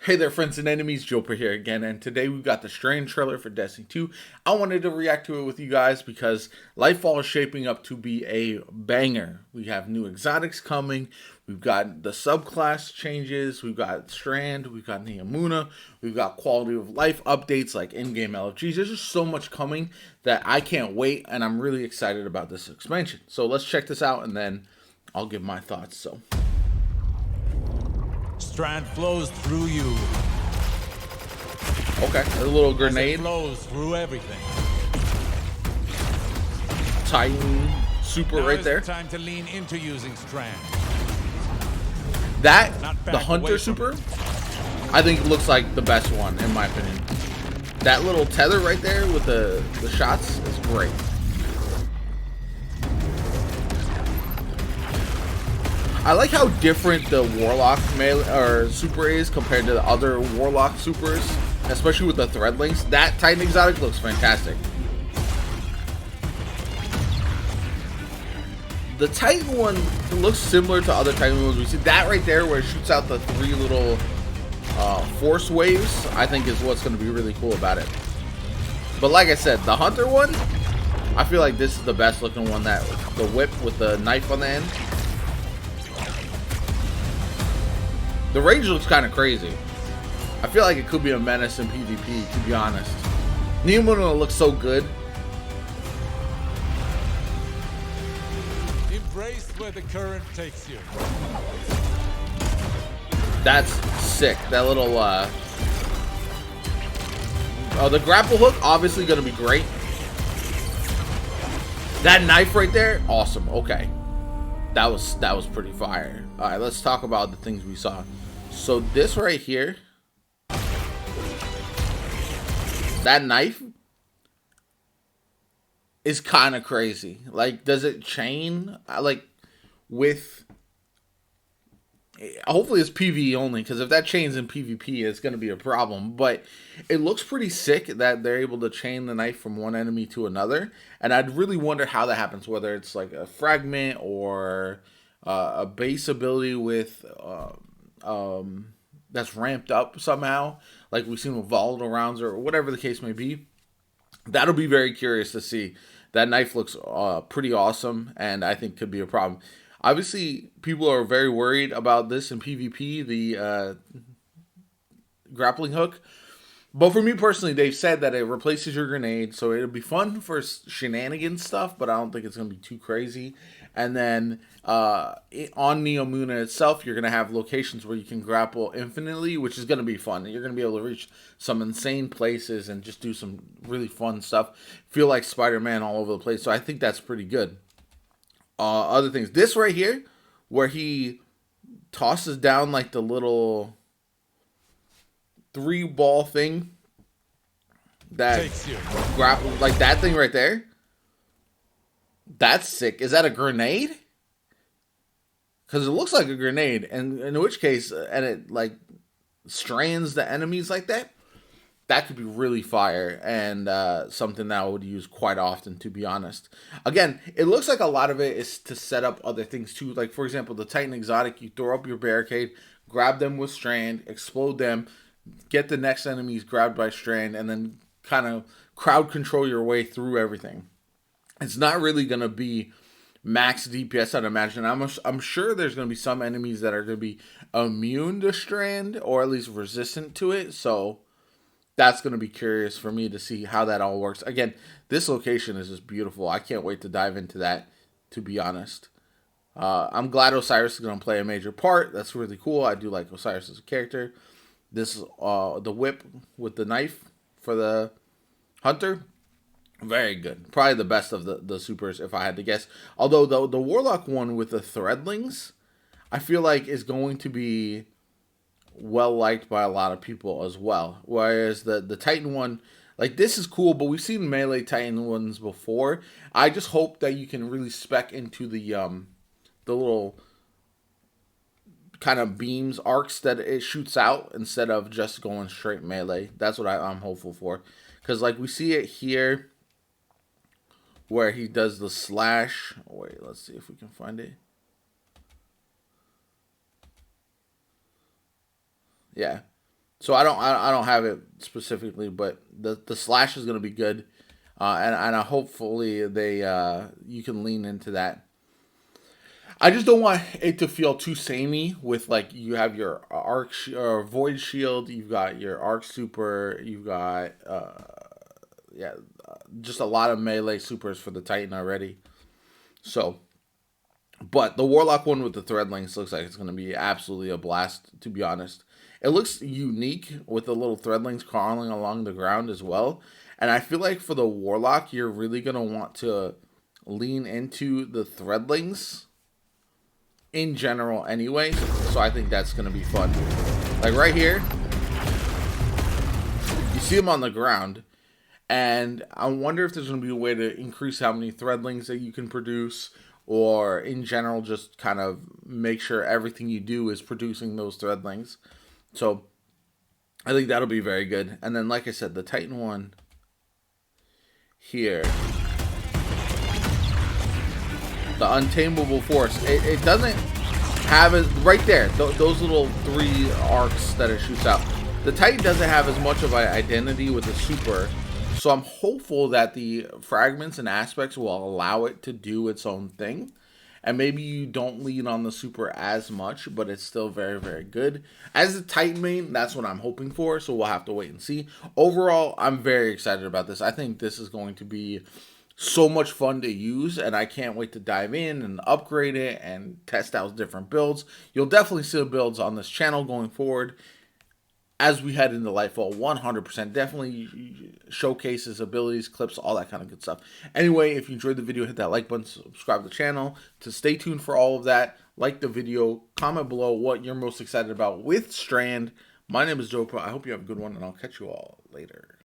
Hey there, friends and enemies, Joper here again, and today we've got the Strand trailer for Destiny 2. I wanted to react to it with you guys because Lightfall is shaping up to be a banger. We have new exotics coming, we've got the subclass changes, we've got Strand, we've got Neomuna, we've got quality of life updates like in-game LFGs. There's just so much coming that I can't wait, and I'm really excited about this expansion. So let's check this out, and then I'll give my thoughts. So. Strand flows through you. Okay, a little grenade. It flows through everything. Titan super Now right is there. the time to lean into using Strand. That, Not back the Hunter away from super, it. I think looks like the best one in my opinion. That little tether right there with the shots is great. I like how different the Warlock melee or super is compared to the other Warlock supers, especially with the thread links. That Titan exotic looks fantastic. The Titan one looks similar to other Titan ones we see. That right there where it shoots out the three little force waves, I think is what's going to be really cool about it. But like I said, the Hunter one, I feel like this is the best looking one. That the whip with the knife on the end. The range looks kind of crazy. I feel like it could be a menace in PvP, to be honest. Neomuna looks so good. Embrace where the current takes you. That's sick. That little, the grapple hook, obviously going to be great. That knife right there, awesome. Okay. That was pretty fire. All right, let's talk about the things we saw. So this right here, that knife is kind of crazy. Like, does it chain? Like, with, hopefully it's PvE only, because if that chains in PvP, it's going to be a problem. But it looks pretty sick that they're able to chain the knife from one enemy to another. And I'd really wonder how that happens, whether it's like a fragment or a base ability with that's ramped up somehow, like we've seen with volatile rounds or whatever the case may be. That'll be very curious to see. That knife looks pretty awesome, and I think could be a problem. Obviously, people are very worried about this in PvP, the grappling hook. But for me personally, they've said that it replaces your grenade, so it'll be fun for shenanigans stuff, but I don't think it's going to be too crazy. And then on Neomuna itself, you're going to have locations where you can grapple infinitely, which is going to be fun. You're going to be able to reach some insane places and just do some really fun stuff. Feel like Spider-Man all over the place, so I think that's pretty good. Other things. This right here, where he tosses down like the little 3-ball thing that grapple, like that thing right there. That's sick. Is that a grenade? Because it looks like a grenade, and in which case, and it like strands the enemies like that. That could be really fire, and something that I would use quite often, to be honest. Again, it looks like a lot of it is to set up other things too. Like, for example, the Titan exotic, you throw up your barricade, grab them with Strand, explode them, get the next enemies grabbed by Strand, and then kind of crowd control your way through everything. It's not really going to be max DPS, I'd imagine. I'm sure there's going to be some enemies that are going to be immune to Strand, or at least resistant to it, so that's going to be curious for me to see how that all works. Again, this location is just beautiful. I can't wait to dive into that, to be honest. I'm glad Osiris is going to play a major part. That's really cool. I do like Osiris as a character. This is the whip with the knife for the Hunter. Very good. Probably the best of the supers, if I had to guess. Although the Warlock one with the threadlings, I feel like is going to be well liked by a lot of people as well. Whereas the Titan one, like, this is cool, but we've seen melee Titan ones before. I just hope that you can really spec into the little kind of beams, arcs that it shoots out instead of just going straight melee. That's what I'm hopeful for. Because, like, we see it here where he does the slash. Wait, let's see if we can find it. Yeah. So I don't have it specifically, but the slash is going to be good, and hopefully they you can lean into that. I just don't want it to feel too samey with like you have your arc or void shield, you've got your arc super, you've got yeah, just a lot of melee supers for the Titan already. So, but the Warlock one with the Threadlings looks like it's going to be absolutely a blast, to be honest. It looks unique with the little Threadlings crawling along the ground as well. And I feel like for the Warlock, you're really going to want to lean into the Threadlings in general anyway. So I think that's going to be fun. Like right here, you see them on the ground. And I wonder if there's going to be a way to increase how many Threadlings that you can produce, or in general, just kind of make sure everything you do is producing those Threadlings. So I think that'll be very good. And then, like I said, the Titan one here, the Untamable Force, it doesn't have it right there. Those little 3 arcs that it shoots out. The Titan doesn't have as much of an identity with the super. So I'm hopeful that the fragments and aspects will allow it to do its own thing. And maybe you don't lean on the super as much, but it's still very, very good. As a Titan main, that's what I'm hoping for, so we'll have to wait and see. Overall, I'm very excited about this. I think this is going to be so much fun to use, and I can't wait to dive in and upgrade it and test out different builds. You'll definitely see builds on this channel going forward as we head into Lightfall. 100% definitely showcases abilities, clips, all that kind of good stuff. Anyway, if you enjoyed the video, hit that like button, subscribe to the channel to stay tuned for all of that. Like the video, comment below what you're most excited about with Strand. My name is JoPa. I hope you have a good one, and I'll catch you all later.